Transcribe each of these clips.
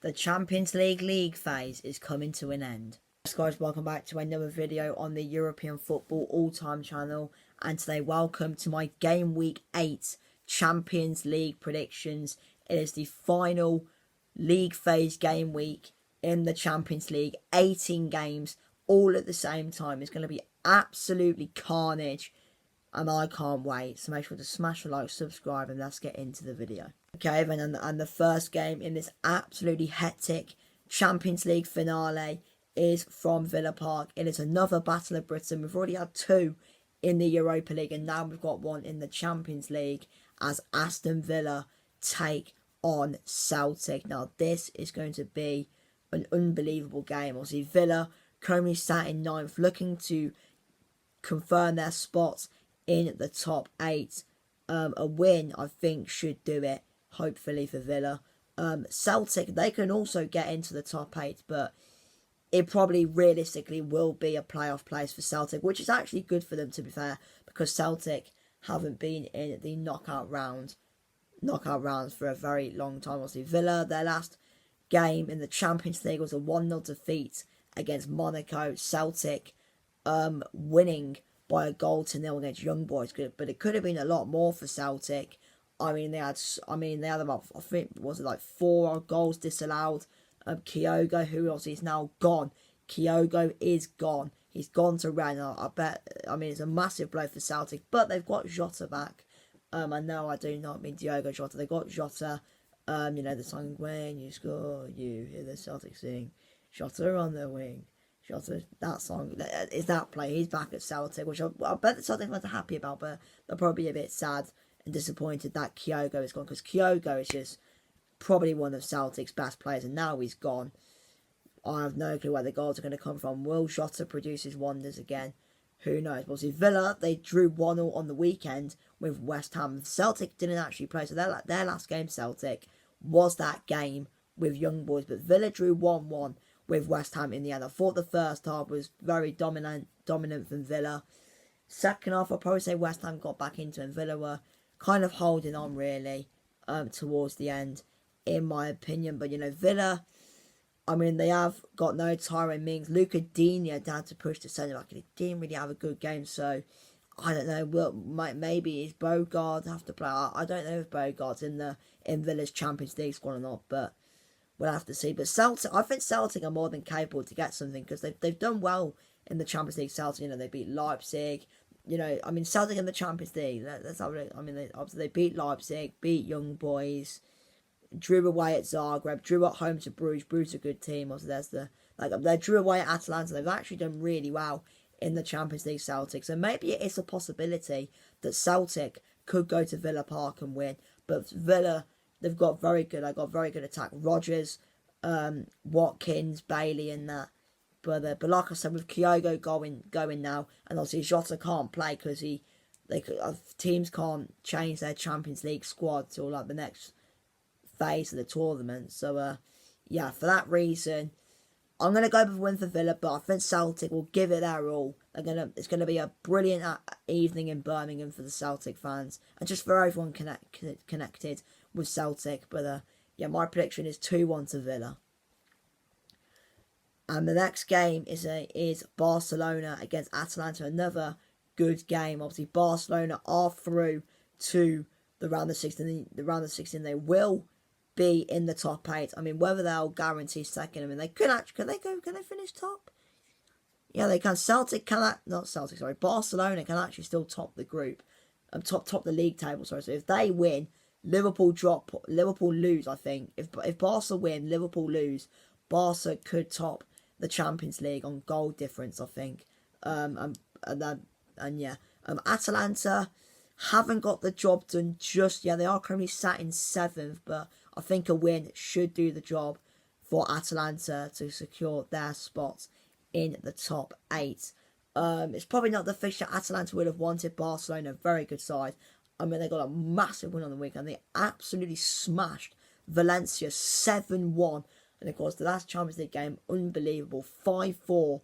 The Champions League phase is coming to an end. Guys, welcome back to another video on the European Football All-Time channel, and today welcome to my Game Week 8 Champions League predictions. It is the final league phase game week in the Champions League, 18 games all at the same time. It's going to be absolutely carnage and I can't wait, so make sure to smash the like, subscribe, and let's get into the video. Okay, then, and the first game in this absolutely hectic Champions League finale is from Villa Park. It is another Battle of Britain. We've already had two in the Europa League, and now we've got one in the Champions League as Aston Villa take on Celtic. Now, this is going to be an unbelievable game. Obviously, Villa currently sat in 9th, looking to confirm their spots in the top 8. A win, I think, should do it, hopefully, for Villa. Celtic, they can also get into the top 8, but it probably realistically will be a playoff place for Celtic, which is actually good for them, to be fair, because Celtic haven't been in the knockout rounds for a very long time. Obviously, Villa, their last game in the Champions League was a 1-0 defeat against Monaco. Celtic winning by a 0-0 against Young Boys, but it could have been a lot more for Celtic. They had about, I think, was it like 4 goals disallowed. Kyogo, who obviously is now gone. Kyogo is gone. He's gone to Rennes. I bet. It's a massive blow for Celtic, but they've got Jota back. I know I do not mean Diogo Jota. They've got Jota. The song "When You Score, You Hear the Celtic Sing." Jota on the wing. Jota, that song is that play. He's back at Celtic, which I bet the Celtic fans are happy about, but they're probably a bit sad and disappointed that Kyogo is gone, because Kyogo is just probably one of Celtic's best players, and now he's gone. I have no clue where the goals are going to come from. Will Jota produce his wonders again? Who knows? Well, see, Villa, they drew 1-0 on the weekend with West Ham. Celtic didn't actually play, so their last game, Celtic, was that game with Young Boys, but Villa drew 1-1 with West Ham in the end. I thought the first half was very dominant from Villa. Second half, I'll probably say West Ham got back into it, and Villa were kind of holding on, really, towards the end, in my opinion. But, Villa, they have got no Tyrone Mings. Luca Digne had to push the centre back, and he didn't really have a good game, so I don't know. Maybe is Bogard have to play? I don't know if Bogard's in Villa's Champions League squad or not, but we'll have to see. But Celtic, I think Celtic are more than capable to get something, because they've done well in the Champions League. Celtic, they beat Leipzig. Celtic in the Champions League. That's how obviously they beat Leipzig, beat Young Boys, drew away at Zagreb, drew at home to Bruges. Bruges are a good team. Also, they drew away at Atalanta. They've actually done really well in the Champions League, Celtic. So maybe it is a possibility that Celtic could go to Villa Park and win. But Villa, they've got very good attack. Rodgers, Watkins, Bailey, and that. But like I said, with Kyogo going now, and obviously Jota can't play because teams can't change their Champions League squad till like the next phase of the tournament. So for that reason, I'm gonna go with a win for Villa, but I think Celtic will give it their all. It's gonna be a brilliant evening in Birmingham for the Celtic fans, and just for everyone connected with Celtic. But my prediction is 2-1 to Villa. And the next game is Barcelona against Atalanta. Another good game. Obviously, Barcelona are through to the round of 16. The round of 16, they will be in the top 8. Whether they'll guarantee second. They could actually. Can they finish top? Yeah, they can. Barcelona can actually still top the group, top the league table. Sorry. So if they win, Liverpool lose. I think if Barca win, Liverpool lose, Barca could top the Champions League on goal difference, I think. Atalanta haven't got the job done just yet. They are currently sat in 7th, but I think a win should do the job for Atalanta to secure their spot in the top 8. It's probably not the fixture Atalanta would have wanted. Barcelona, very good side. They got a massive win on the weekend. They absolutely smashed Valencia 7-1. And of course, the last Champions League game, unbelievable, 5-4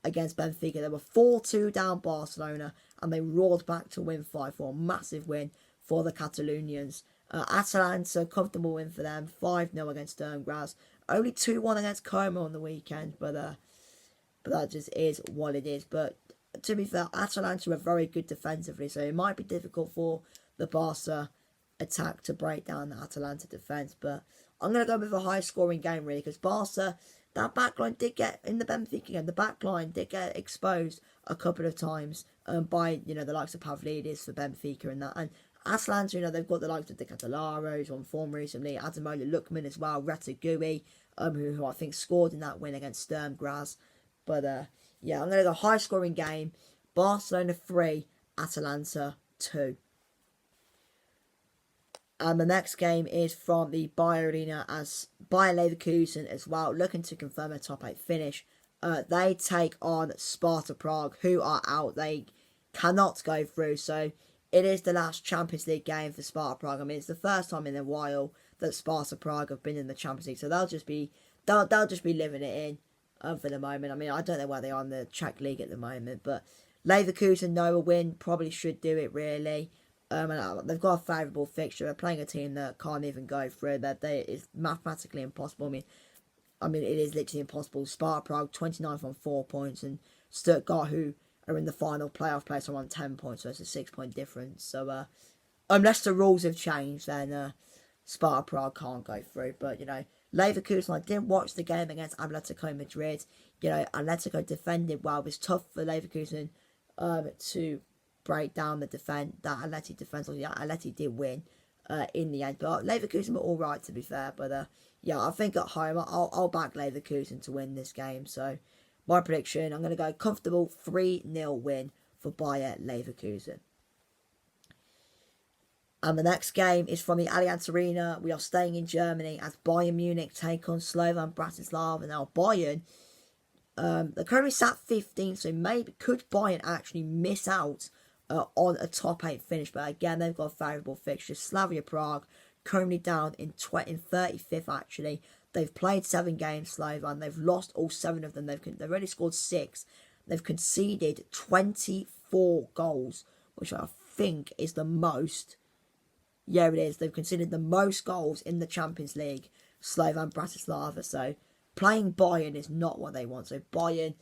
against Benfica. They were 4-2 down Barcelona, and they roared back to win 5-4. Massive win for the Catalonians. Atalanta, comfortable win for them. 5-0 against Sturm Graz. Only 2-1 against Como on the weekend, but that just is what it is. But to be fair, Atalanta are very good defensively, so it might be difficult for the Barca attack to break down the Atalanta defence. But I'm going to go with a high-scoring game, really, because Barca, that backline did get, in the Benfica game, the backline did get exposed a couple of times by, the likes of Pavlidis for Benfica and that. And Atalanta, they've got the likes of the Catalaros on form recently, Adamola Lookman as well, Rategui, who I think scored in that win against Sturm Graz. But, yeah, I'm going to go high-scoring game. Barcelona 3, Atalanta 2. And the next game is from the Bayer Arena as Bayer Leverkusen as well, looking to confirm a top 8 finish. They take on Sparta Prague, who are out. They cannot go through. So it is the last Champions League game for Sparta Prague. I mean, it's the first time in a while that Sparta Prague have been in the Champions League. So they'll just be living it in for the moment. I mean, I don't know where they are in the Czech League at the moment, but Leverkusen know a win, probably should do it really. And they've got a favourable fixture. They're playing a team that can't even go through. It's mathematically impossible. I mean, it is literally impossible. Sparta Prague 29th on 4 points, and Stuttgart, who are in the final playoff place, are on 10 points. So it's a 6-point difference. So unless the rules have changed, then Sparta Prague can't go through. But Leverkusen, I didn't watch the game against Atletico Madrid. Atletico defended well. It was tough for Leverkusen to break down the defence, that Atleti defence. Yeah, Atleti did win in the end, but Leverkusen were all right, to be fair. But yeah, I think at home I'll back Leverkusen to win this game. So my prediction, I'm going to go comfortable 3-0 win for Bayer Leverkusen. And the next game is from the Allianz Arena. We are staying in Germany as Bayern Munich take on Slovan Bratislava. Now Bayern, they're currently sat 15th, so could Bayern actually miss out on a top 8 finish? But again, they've got a favourable fixture. Slavia Prague currently down in 35th actually. They've played 7 games, Slovan. They've lost all 7 of them. They've already scored 6. They've conceded 24 goals, which I think is the most. Yeah, it is. They've conceded the most goals in the Champions League, Slovan Bratislava. So playing Bayern is not what they want. So Bayern,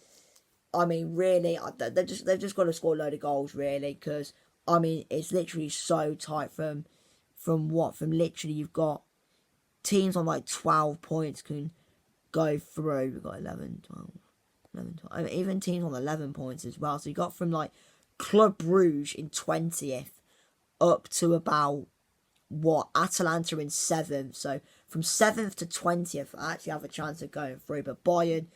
I mean, really, they've just got to score a load of goals, really, because I mean, it's literally so tight from literally you've got teams on like 12 points can go through. We've got 11, 12. I mean, even teams on 11 points as well. So you got from like Club Brugge in 20th up to about Atalanta in 7th. So from 7th to 20th, I actually have a chance of going through. But Bayern,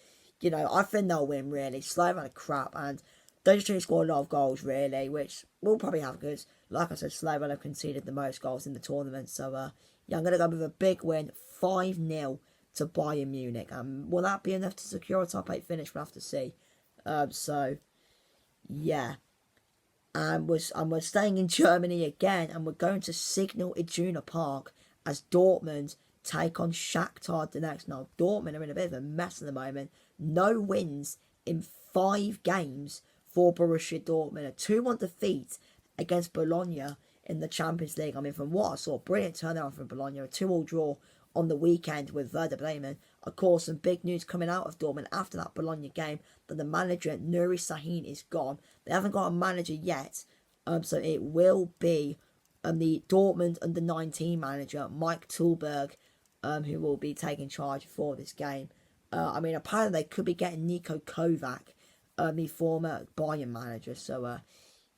I think they'll win, really. Slovan are crap, and they just really score a lot of goals, really, which we'll probably have, because, like I said, Slovan have conceded the most goals in the tournament. So, yeah, I'm going to go with a big win, 5-0 to Bayern Munich. Will that be enough to secure a top 8 finish? We'll have to see. So, yeah. And we're staying in Germany again, and we're going to Signal Iduna Park as Dortmund take on Shakhtar Donetsk. Now, Dortmund are in a bit of a mess at the moment. No wins in 5 games for Borussia Dortmund. A 2-1 defeat against Bologna in the Champions League. I mean, from what I saw, brilliant turnaround from Bologna. A 2-2 draw on the weekend with Werder Bremen. Of course, some big news coming out of Dortmund after that Bologna game, that the manager, Nuri Sahin, is gone. They haven't got a manager yet, so it will be the Dortmund under-19 manager, Mike Tulberg, who will be taking charge for this game. I mean, apparently they could be getting Niko Kovac, the former Bayern manager. So,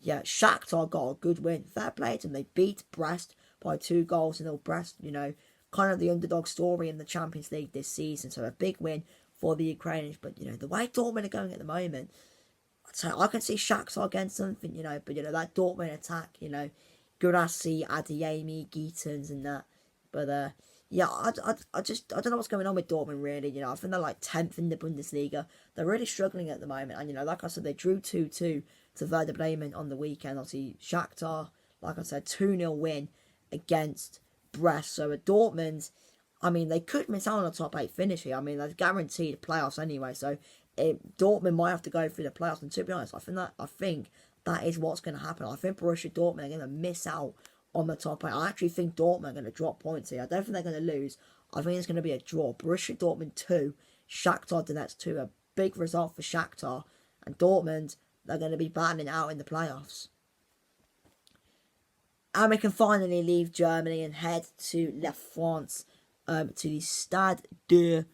yeah, Shakhtar got a good win. Fair play to them. They beat Brest by 2 goals, and Brest, kind of the underdog story in the Champions League this season. So a big win for the Ukrainians. But, the way Dortmund are going at the moment, I can see Shakhtar against something, but, that Dortmund attack, Gurasi, Adeyemi, Gittins and that. But, yeah, I don't know what's going on with Dortmund, really. I think they're like 10th in the Bundesliga. They're really struggling at the moment. And, like I said, they drew 2-2 to Werder Bremen on the weekend. Obviously, Shakhtar, like I said, 2-0 win against Brest. So at Dortmund, I mean, they could miss out on a top 8 finish here. I mean, they're guaranteed playoffs anyway. So Dortmund might have to go through the playoffs. And to be honest, I think that is what's going to happen. I think Borussia Dortmund are going to miss out on the top 8. I actually think Dortmund are going to drop points here. I don't think they're going to lose. I think it's going to be a draw. Borussia Dortmund 2, Shakhtar Donetsk 2. A big result for Shakhtar. And Dortmund, they're going to be battling out in the playoffs. And we can finally leave Germany and head to La France, to the Stade de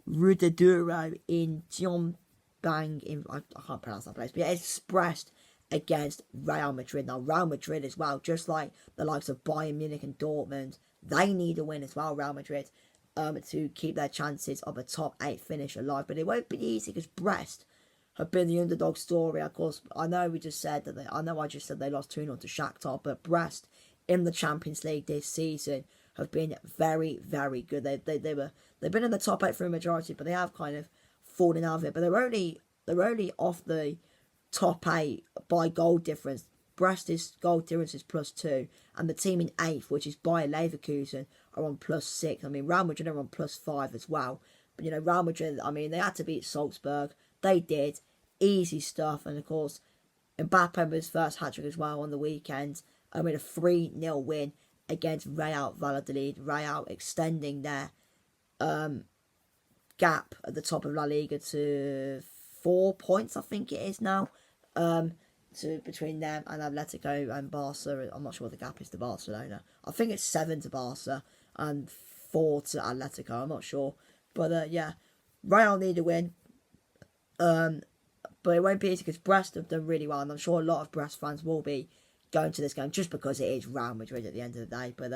Rudeduro in Thionbang. I can't pronounce that place, but yeah, it's Brest against Real Madrid. Now, Real Madrid as well, just like the likes of Bayern Munich and Dortmund, they need a win as well, Real Madrid, to keep their chances of a top 8 finish alive. But it won't be easy because Brest have been the underdog story. Of course, I know I just said they lost 2-0 to Shakhtar, but Brest in the Champions League this season have been very, very good. They've been in the top 8 for a majority, but they have kind of fallen out of it. But they're only off the top 8 by goal difference. Brest's goal difference is +2, and the team in 8th, which is Bayer Leverkusen, are on +6. I mean, Real Madrid are on +5 as well. But you know, Real Madrid, I mean, they had to beat Salzburg. They did. Easy stuff. And of course, Mbappe with his first hat-trick as well on the weekend. With a 3-0 win against Real Valladolid. Real extending their gap at the top of La Liga to 4 points, I think it is now. Between them and Atletico and Barca. I'm not sure what the gap is to Barcelona. I think it's 7 to Barca and 4 to Atletico. I'm not sure. But yeah, Real need a win. But it won't be easy because Brest have done really well, and I'm sure a lot of Brest fans will be going to this game just because it is Real Madrid at the end of the day. But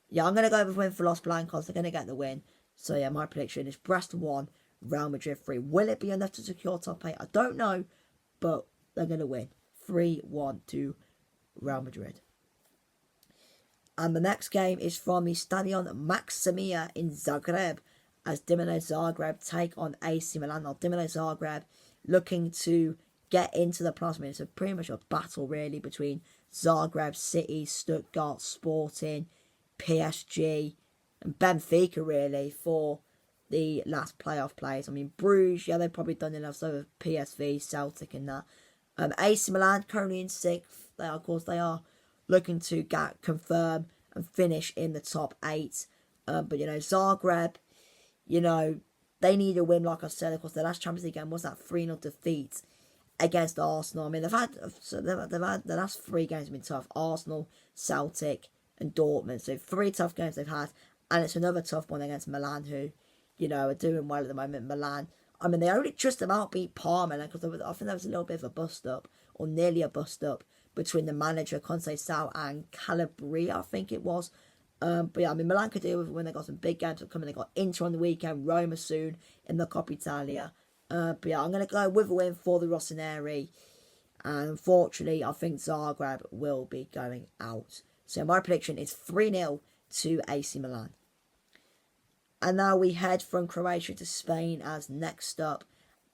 yeah, I'm going to go with win for Los Blancos. They're going to get the win. So yeah, my prediction is Brest 1, Real Madrid 3. Will it be enough to secure top 8? I don't know, but they're going to win. 3-1 to Real Madrid. And the next game is from the Stadion Maximia in Zagreb, as Dinamo Zagreb take on AC Milan. Now, Dinamo Zagreb looking to get into the playoffs. I mean, it's pretty much a battle, really, between Zagreb, City, Stuttgart, Sporting, PSG, and Benfica, really, for the last playoff place. I mean, Bruges, yeah, they've probably done enough, so with PSV, Celtic, and that. AC Milan currently in 6th. They are looking to confirm and finish in the top 8. But, you know, Zagreb, you know, they need a win, like I said. Of course, the last Champions League game was that 3-0 defeat against Arsenal. I mean, they've had the last 3 games have been tough. Arsenal, Celtic, and Dortmund. So 3 tough games they've had. And it's another tough one against Milan, who, you know, are doing well at the moment. Milan, I mean, they only just about beat Parma, because I think there was a little bit of a bust-up, or nearly a bust-up, between the manager, Conceição, and Calabria, I think it was. But yeah, I mean, Milan could deal with it when they got some big games coming. They got Inter on the weekend, Roma soon in the Coppa Italia. But yeah, I'm going to go with a win for the Rossoneri. And unfortunately, I think Zagreb will be going out. So my prediction is 3-0 to AC Milan. And now we head from Croatia to Spain, as next up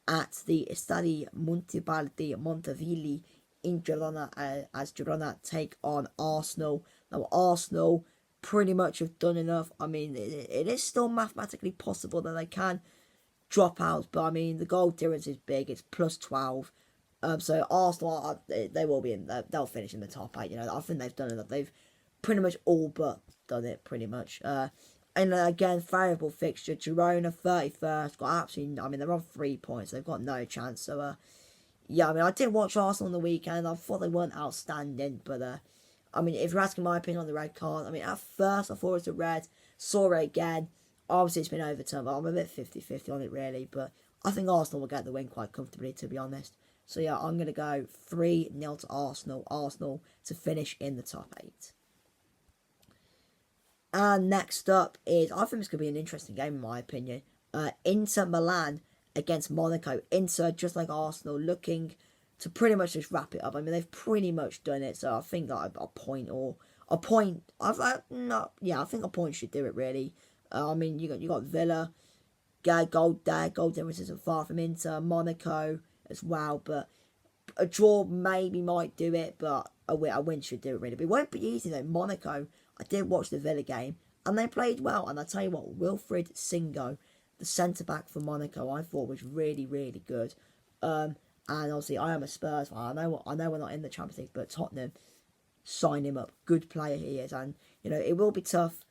at the Estadi Municipal de Montevideo in Girona, as Girona take on Arsenal. Now, Arsenal pretty much have done enough. I mean, it is still mathematically possible that they can drop out, but I mean, the goal difference is big. It's +12. So Arsenal, they will be in. They'll finish in the top 8. You know, I think they've done enough. They've pretty much all but done it, pretty much. And again, favourable fixture. Girona 31st. Got absolutely. I mean, they're on 3 points. They've got no chance. So yeah. I mean, I did watch Arsenal on the weekend. I thought they weren't outstanding, but I mean, if you're asking my opinion on the red card, I mean, at first I thought it was a red. Saw it again. Obviously, it's been overturned, but I'm a bit 50-50 on it, really. But I think Arsenal will get the win quite comfortably, to be honest. So, yeah, I'm going to go 3-0 to Arsenal. Arsenal to finish in the top 8. And next up is, I think this could be an interesting game, in my opinion. Inter Milan against Monaco. Inter, just like Arsenal, looking to pretty much just wrap it up. I mean, they've pretty much done it. So, I think that I think a point should do it, really. I mean, you got Villa, goal difference isn't far from Inter, Monaco as well, but a draw maybe might do it, but a win should do it, really. But it won't be easy, though. Monaco, I did watch the Villa game, and they played well, and I tell you what, Wilfried Singo, the centre-back for Monaco, I thought was really, really good. And obviously, I am a Spurs fan. I know we're not in the Champions League, but Tottenham, sign him up. Good player he is, and it will be tough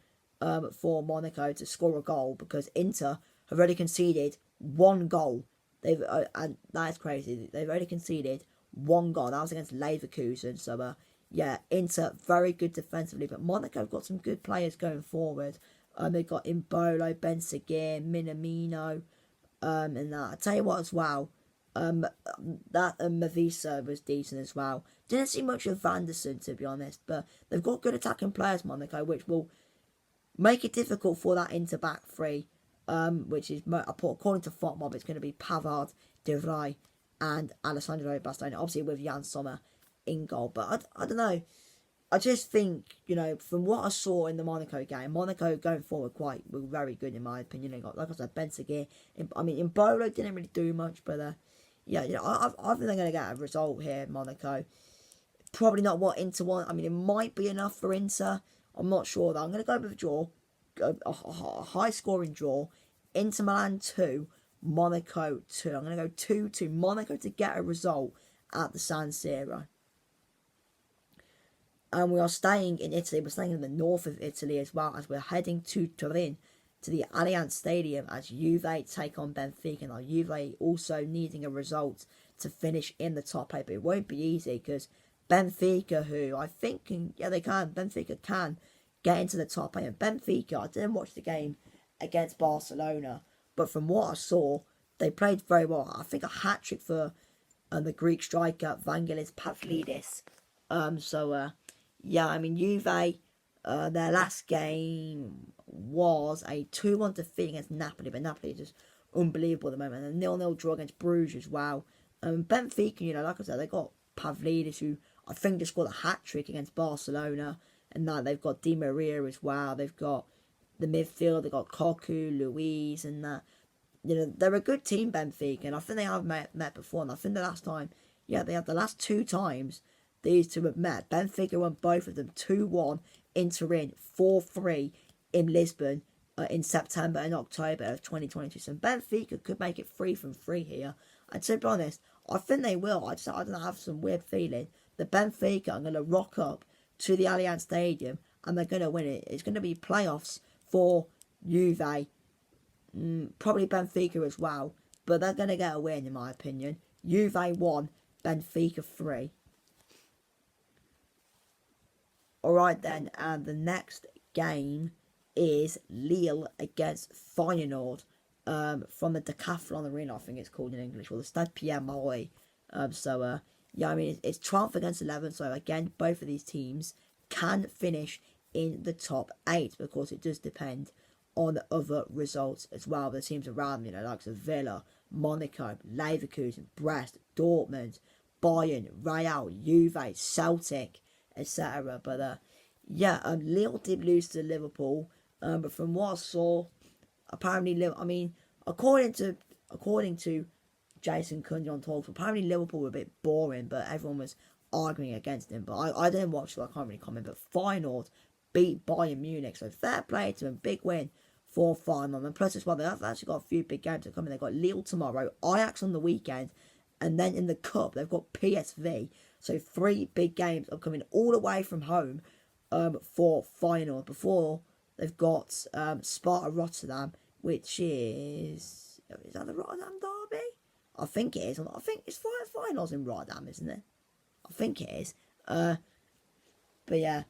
for Monaco to score a goal because Inter have already conceded 1 goal. And that's crazy. They've already conceded 1 goal. That was against Leverkusen. So yeah, Inter very good defensively, but Monaco have got some good players going forward. They've got Imbolo, Ben Seguir, Minamino, and that. I tell you what as well. That Mavisa was decent as well. Didn't see much of Vanderson, to be honest, but they've got good attacking players, Monaco, which will make it difficult for that Inter back three, which is, according to FotMob, it's going to be Pavard, De Vrij, and Alessandro Bastoni, obviously with Jan Sommer in goal. But I don't know. I just think, from what I saw in the Monaco game, Monaco going forward were very good in my opinion. They got, like I said, Ben Seguir. Imbolo didn't really do much, but yeah, I think they're going to get a result here, Monaco. Probably not what Inter want. It might be enough for Inter. I'm not sure though. I'm going to go with a draw, a high scoring draw. Inter Milan 2, Monaco 2. I'm going to go 2-2. Monaco to get a result at the San Siro. And we are staying in Italy. We're staying in the north of Italy as well, as we're heading to Turin, to the Allianz Stadium, as Juve take on Benfica. Now, Juve also needing a result to finish in the top 8, but it won't be easy because Benfica, who I think Benfica can get into the top 8. And Benfica, I didn't watch the game against Barcelona, but from what I saw, they played very well. I think a hat-trick for the Greek striker, Vangelis Pavlidis. Yeah, Juve, their last game was a 2-1 defeat against Napoli, but Napoli is just unbelievable at the moment. And a 0-0 draw against Bruges as well. Benfica, like I said, they got Pavlidis, who I think just scored a hat-trick against Barcelona. And now they've got Di Maria as well. They've got the midfield, they've got Cocu, Luis, and that. They're a good team, Benfica, and I think they have met before. And I think the last time, they had the last 2 times these two have met. Benfica won both of them 2-1 in Turin, 4-3 in Lisbon in September and October of 2022. So Benfica could make it 3 from 3 here. And to be honest, I think they will. I don't have some weird feeling that Benfica are going to rock up to the Allianz Stadium and they're going to win it. It's going to be playoffs for Juve, probably Benfica as well, but they're going to get a win in my opinion. Juve 1, Benfica 3. Alright then, and the next game is Lille against Feyenoord from the Decathlon Arena, I think it's called in English, or the Stade Pierre Mauroy. It's 12th against 11, so again, both of these teams can finish in the top 8, because it does depend on other results as well. The teams around them, like Villa, Monaco, Leverkusen, Brest, Dortmund, Bayern, Real, Juve, Celtic, etc. But Lille did lose to Liverpool. But from what I saw, apparently, according to Jason Cundy on Talks, apparently Liverpool were a bit boring, but everyone was arguing against him. But I didn't watch, so I can't really comment. But Feyenoord beat Bayern Munich, so fair play to them, big win for Feyenoord. And plus as well, they've actually got a few big games coming. They've got Lille tomorrow, Ajax on the weekend, and then in the Cup they've got PSV. So 3 big games upcoming all the way from home for Feyenoord. Before they've got Sparta Rotterdam, which is that the Rotterdam derby? I think it is. I think it's Feyenoord's in Rotterdam, isn't it? I think it is. But yeah,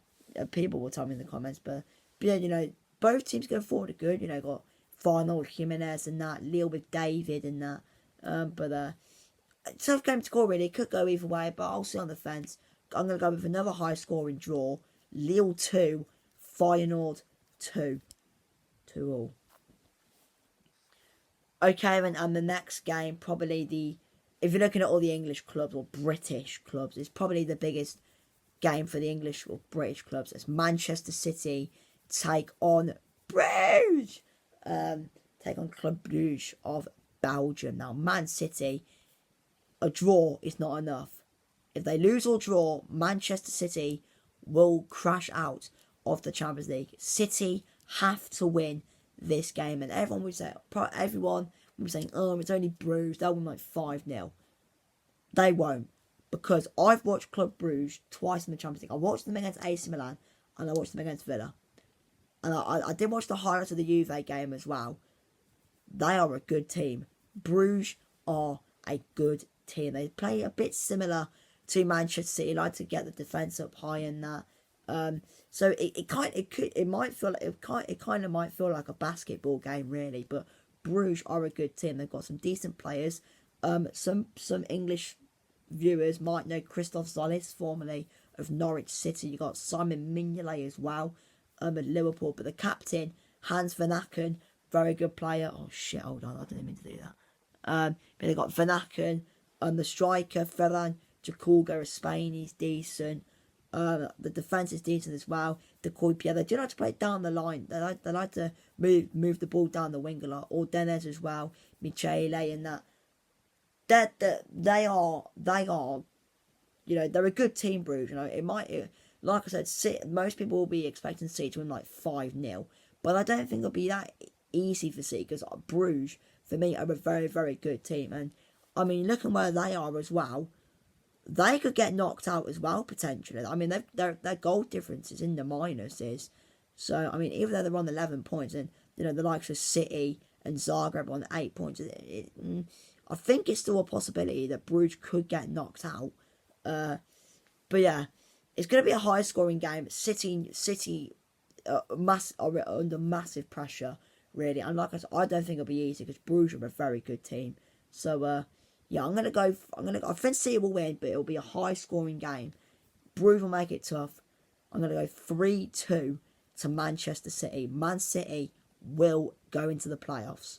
people will tell me in the comments. But yeah, both teams going forward are good. Got Feyenoord, Jimenez and that, Lille with David and that. Tough game to call really. It could go either way, but I'll sit on the fence. I'm going to go with another high scoring draw. Lille 2, Feyenoord 2. 2-2. Okay, and the next game, probably if you're looking at all the English clubs or British clubs, it's probably the biggest game for the English or British clubs. It's Manchester City take on Bruges. Take on Club Bruges of Belgium. Now, Man City, a draw is not enough. If they lose or draw, Manchester City will crash out of the Champions League. City have to win this game, and everyone will be saying, oh, it's only Bruges, they'll win like 5-0. They won't, because I've watched Club Bruges twice in the Champions League. I watched them against AC Milan and I watched them against Villa. And I did watch the highlights of the Juve game as well. They are a good team. Bruges are a good team. They play a bit similar to Manchester City, like to get the defence up high and that. So it might feel like it kind of might feel like a basketball game really, but Bruges are a good team. They've got some decent players. Some English viewers might know Christoph Zolis, formerly of Norwich City. You got Simon Mignolet as well, at Liverpool. But the captain, Hans Van Aken, very good player. Oh shit, hold on, I didn't mean to do that. But they got Van Aken, the striker Ferran Jaculga of Spain. He's decent. The defence is decent as well. De Kuiper, they do like to play it down the line. They like to move the ball down the wing a lot. Ordenes as well, Michele and that. They are, you know, they're a good team, Bruges. You know, like I said, most people will be expecting City to win like 5-0, but I don't think it'll be that easy for City because Bruges, for me, are a very, very good team. And I mean, looking where they are as well, they could get knocked out as well, potentially. I mean, their goal difference is in the minuses. So, I mean, even though they're on 11 points, and, you know, the likes of City and Zagreb on 8 points, I think it's still a possibility that Bruges could get knocked out. But yeah, it's going to be a high-scoring game. City are under massive pressure, really. And like I said, I don't think it'll be easy because Bruges are a very good team. So, yeah, I think City will win, but it'll be a high-scoring game. Bruges will make it tough. I'm going to go 3-2 to Manchester City. Man City will go into the playoffs.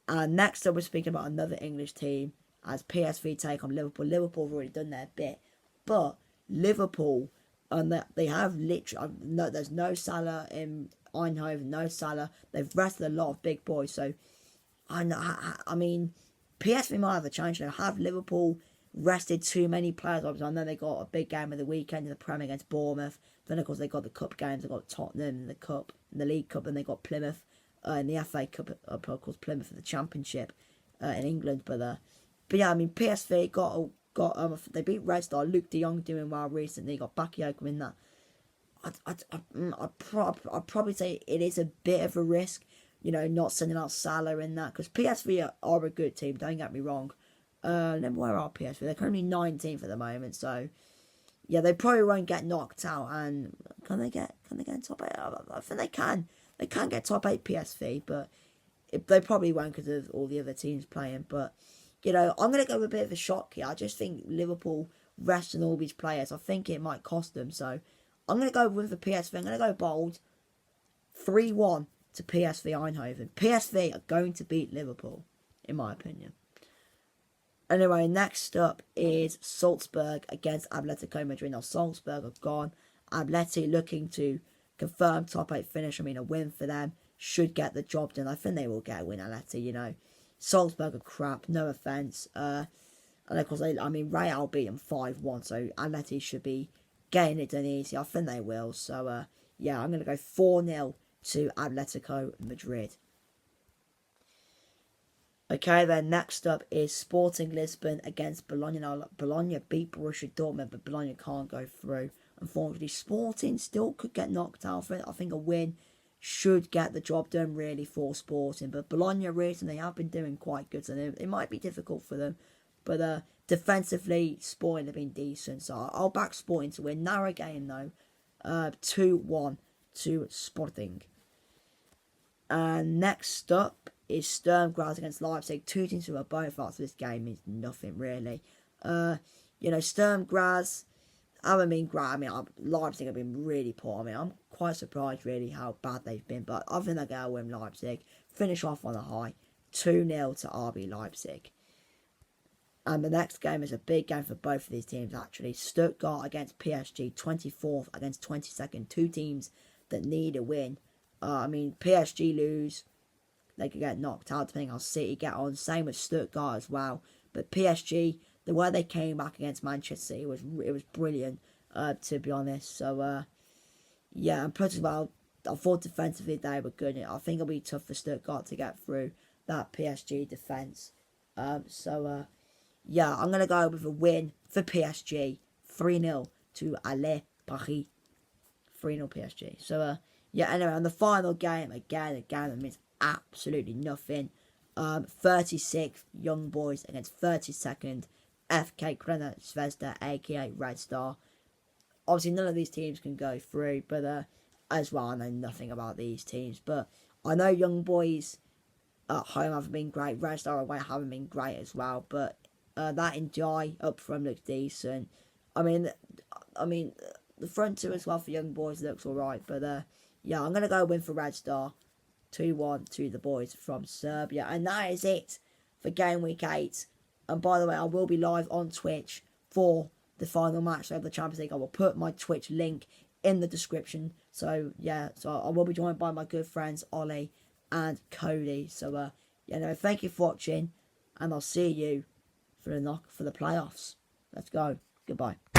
And next up, we're speaking about another English team as PSV take on Liverpool. Liverpool have already done their bit, but Liverpool, and they have literally, no, there's no Salah in Eindhoven, no Salah. They've rested a lot of big boys, so I mean, PSV might have a chance. You know, have Liverpool rested too many players? Obviously, I know they got a big game of the weekend in the Premier against Bournemouth. Then of course they got the cup games. They got Tottenham in the cup, in the League Cup, and they got Plymouth in the FA Cup. Of course, Plymouth for the Championship in England. But yeah, I mean PSV got they beat Red Star. Luke De Jong doing well recently. Got Bakayoko in that. I'd probably say it is a bit of a risk, you know, not sending out Salah in that, because PSV are a good team, don't get me wrong. Where are PSV? They're currently 19th at the moment, so yeah, they probably won't get knocked out. And can they get top 8? I think they can. They can get top 8 PSV, but they probably won't because of all the other teams playing. But, you know, I'm going to go with a bit of a shock here. I just think Liverpool resting all these players, I think it might cost them. So I'm going to go with the PSV. I'm going to go bold. 3-1 to PSV Eindhoven. PSV are going to beat Liverpool, in my opinion. Anyway, next up is Salzburg against Atletico Madrid. Now, Salzburg are gone. Atleti looking to confirm top 8 finish. I mean, a win for them should get the job done. I think they will get a win, Atleti, you know. Salzburg are crap, no offence. And of course, Real beat them 5-1, so Atleti should be getting it done easy. I think they will. So, yeah, I'm going to go 4-0 to Atletico Madrid. Okay, then next up is Sporting Lisbon against Bologna. Now, Bologna beat Borussia Dortmund, but Bologna can't go through. Unfortunately, Sporting still could get knocked out. I think a win should get the job done, really, for Sporting. But Bologna recently have been doing quite good, so it might be difficult for them. But defensively, Sporting have been decent, so I'll back Sporting to win. Narrow game, though. 2-1 to Sporting. And next up is Sturm Graz against Leipzig. Two teams who are both after this game means nothing, really. You know, Sturm Graz, Leipzig have been really poor. I mean, I'm quite surprised, really, how bad they've been. But I think they're going to win Leipzig. Finish off on a high. 2-0 to RB Leipzig. And the next game is a big game for both of these teams, actually. Stuttgart against PSG. 24th against 22nd. Two teams that need a win. PSG lose, they could get knocked out depending on how City get on. Same with Stuttgart as well. But PSG, the way they came back against Manchester City was brilliant, to be honest. So, yeah, and plus as well, I thought defensively they were good. I think it'll be tough for Stuttgart to get through that PSG defence. yeah, I'm going to go with a win for PSG. 3-0 to Ale Paris. 3-0 PSG. So, yeah, anyway, on the final game, again, a game that means absolutely nothing. 36th Young Boys against 32nd FK Crvena Zvezda, aka Red Star. Obviously, none of these teams can go through, but as well, I know nothing about these teams. But I know Young Boys at home haven't been great. Red Star away haven't been great as well. But that Njai up front looks decent. I mean, the front two as well for Young Boys looks alright. But yeah, I'm gonna go win for Red Star. 2-1 to the boys from Serbia. And that is it for Game Week 8. And by the way, I will be live on Twitch for the final match of the Champions League. I will put my Twitch link in the description. So, yeah, so I will be joined by my good friends Ollie and Cody. So, yeah, anyway, thank you for watching. And I'll see you for the playoffs. Let's go. Goodbye.